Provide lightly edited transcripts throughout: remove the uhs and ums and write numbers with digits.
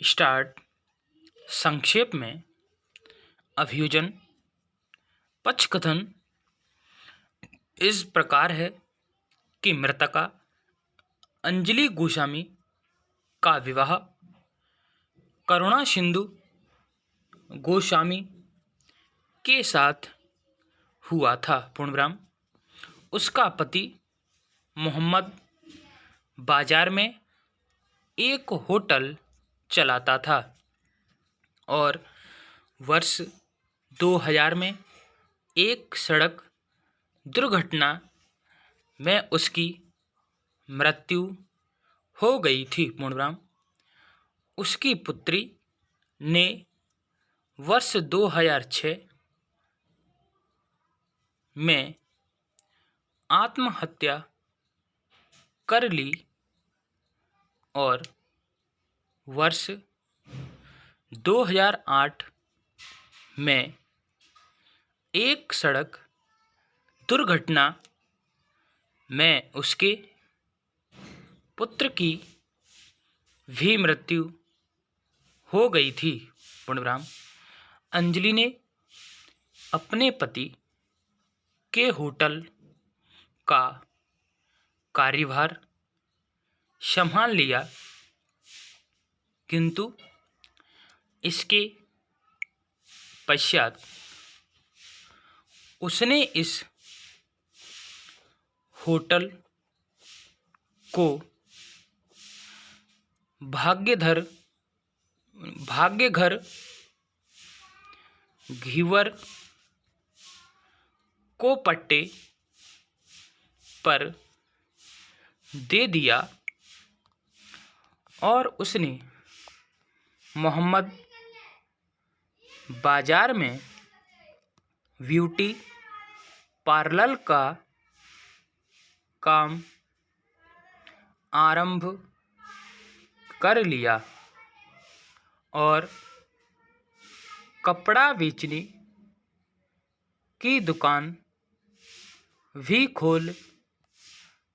Start. संक्षेप में अभियोजन पक्षकथन इस प्रकार है कि मृतका अंजलि गोस्वामी का विवाह करुणा सिंधु गोस्वामी के साथ हुआ था। पूर्णविराम। उसका पति मोहम्मद बाजार में एक होटल चलाता था और वर्ष 2000 में एक सड़क दुर्घटना में उसकी मृत्यु हो गई थी। पूर्णविराम। उसकी पुत्री ने वर्ष 2006 में आत्महत्या कर ली और वर्ष 2008 में एक सड़क दुर्घटना में उसके पुत्र की भी मृत्यु हो गई थी। पूर्णविराम। अंजलि ने अपने पति के होटल का कार्यभार संभाल लिया, किंतु इसके पश्चात उसने इस होटल को भाग्यघर घीवर को पट्टे पर दे दिया और उसने मोहम्मद बाजार में ब्यूटी पार्लर का काम आरंभ कर लिया और कपड़ा बेचने की दुकान भी खोल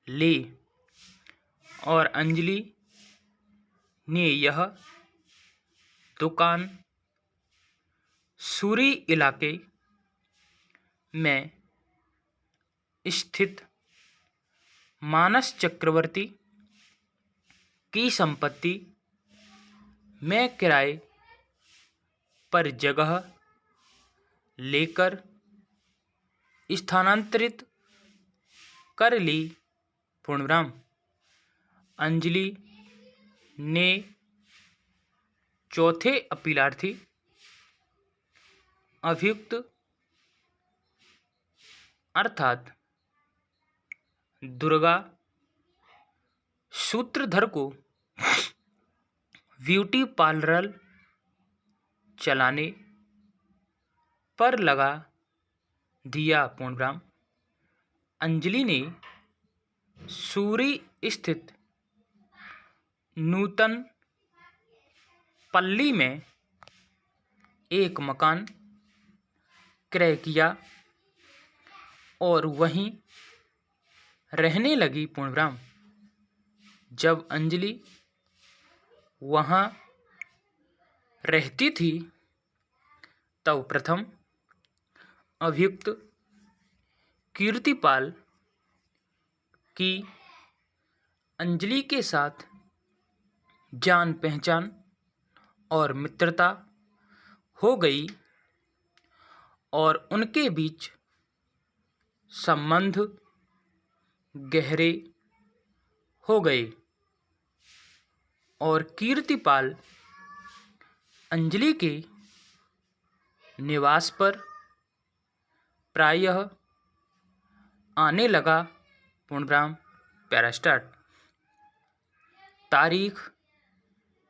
ली और अंजलि ने यह दुकान सूरी इलाके में स्थित मानस चक्रवर्ती की संपत्ति में किराए पर जगह लेकर स्थानांतरित कर ली। पूर्णविराम। अंजलि ने चौथे अपीलार्थी अभियुक्त अर्थात दुर्गा सूत्रधर को ब्यूटी पार्लर चलाने पर लगा दिया। पूर्णविराम। अंजलि ने सूरी स्थित नूतन पल्ली में एक मकान क्रय किया और वहीं रहने लगी। पूर्णविराम। जब अंजलि वहाँ रहती थी तब प्रथम अभियुक्त कीर्तिपाल की अंजलि के साथ जान पहचान और मित्रता हो गई और उनके बीच संबंध गहरे हो गए और कीर्तिपाल अंजलि के निवास पर प्रायः आने लगा। पूर्णविराम। Para start. तारीख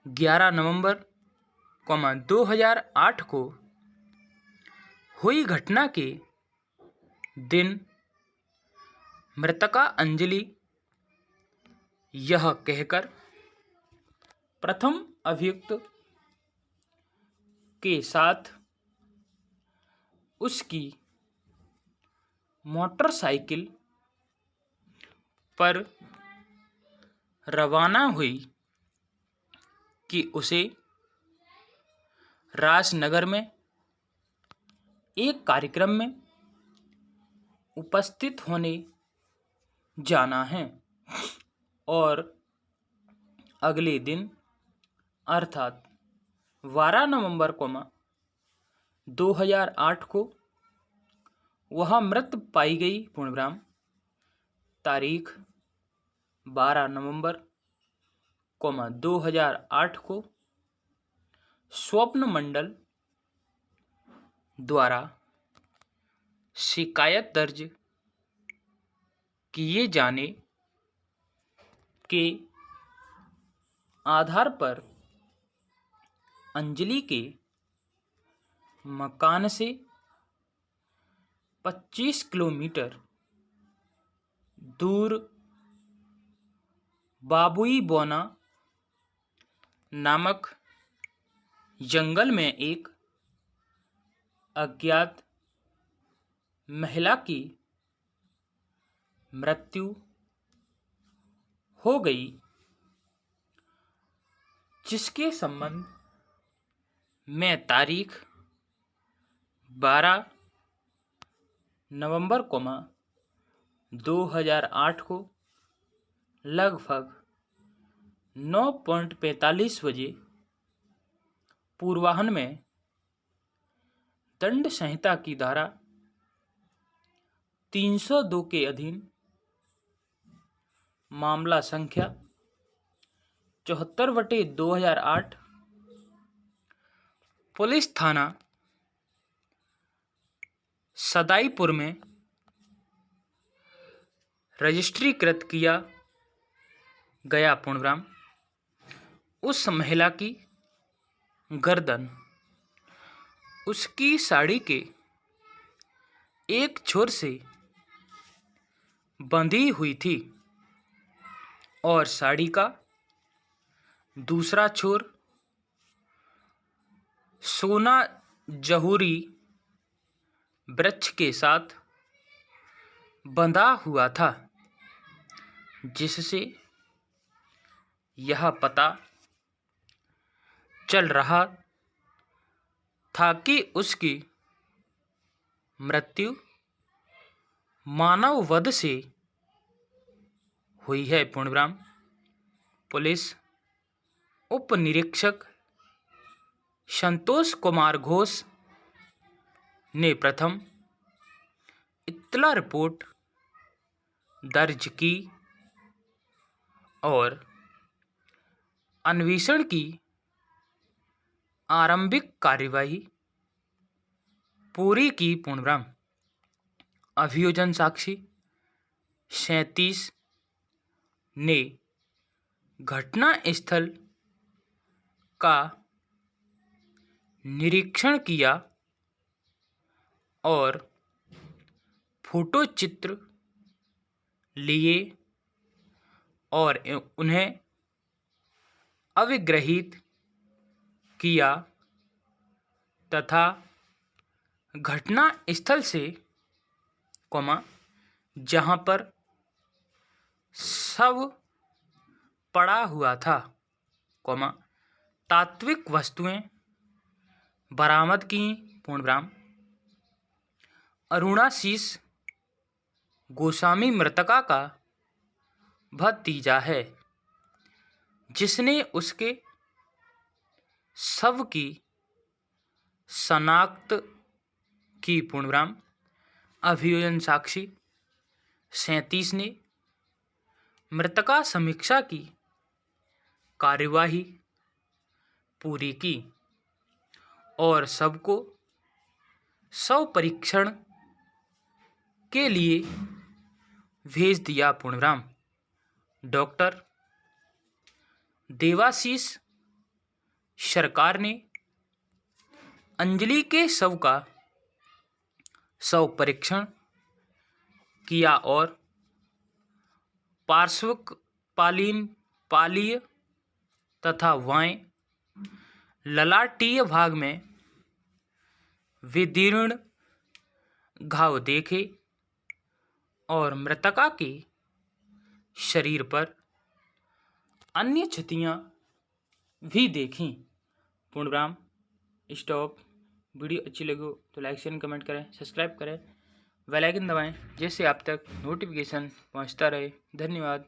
11 नवंबर 2008 को हुई घटना के दिन मृतका अंजलि यह कहकर प्रथम अभियुक्त के साथ उसकी मोटरसाइकिल पर रवाना हुई कि उसे राजनगर में एक कार्यक्रम में उपस्थित होने जाना है और अगले दिन अर्थात 12 नवंबर 2008 को वह मृत पाई गई। पूर्णविराम। तारीख 12 नवंबर 2008 को स्वप्न मंडल द्वारा शिकायत दर्ज किए जाने के आधार पर अंजलि के मकान से 25 किलोमीटर दूर बाबुई बोना नामक जंगल में एक अज्ञात महिला की मृत्यु हो गई, जिसके संबंध में तारीख 12 नवंबर 2008 को लगभग 9:45 बजे पूर्वाह्न में दंड संहिता की धारा 302 के अधीन मामला संख्या 74/2008 पुलिस थाना सदाईपुर में रजिस्ट्रीकृत किया गया। पूर्णविराम। उस महिला की गर्दन उसकी साड़ी के एक छोर से बंधी हुई थी और साड़ी का दूसरा छोर सोना जहूरी वृक्ष के साथ बंधा हुआ था, जिससे यह पता चल रहा था कि उसकी मृत्यु मानव वध से हुई है। पूर्णविराम। पुलिस उप निरीक्षक संतोष कुमार घोष ने प्रथम इत्तला रिपोर्ट दर्ज की और अन्वेषण की आरंभिक कार्यवाही पूरी की। पूर्णविराम। अभियोजन साक्षी 37 ने घटना स्थल का निरीक्षण किया और फोटो चित्र लिए और उन्हें अभिग्रहित किया तथा घटना स्थल से जहां पर शव पड़ा हुआ था तात्विक वस्तुएं बरामद की। पूर्णविराम। अरुणाशीष गोस्वामी मृतका का भतीजा है, जिसने उसके शव की शनाख्त की। पूर्णविराम। अभियोजन साक्षी 37 ने मृतका समीक्षा की कार्यवाही पूरी की और शव को शव परीक्षण के लिए भेज दिया। पूर्णविराम। डॉक्टर देवाशीष सरकार ने अंजलि के शव का शव परीक्षण किया और पालीय तथा वाएं ललाटीय भाग में विदीर्ण घाव देखे और मृतका के शरीर पर अन्य क्षतियां भी देखी। पूर्णविराम। स्टॉप। वीडियो अच्छी लगी हो तो लाइक शेयर कमेंट करें, सब्सक्राइब करें, बेल आइकन दबाएं जिससे आप तक नोटिफिकेशन पहुंचता रहे। धन्यवाद।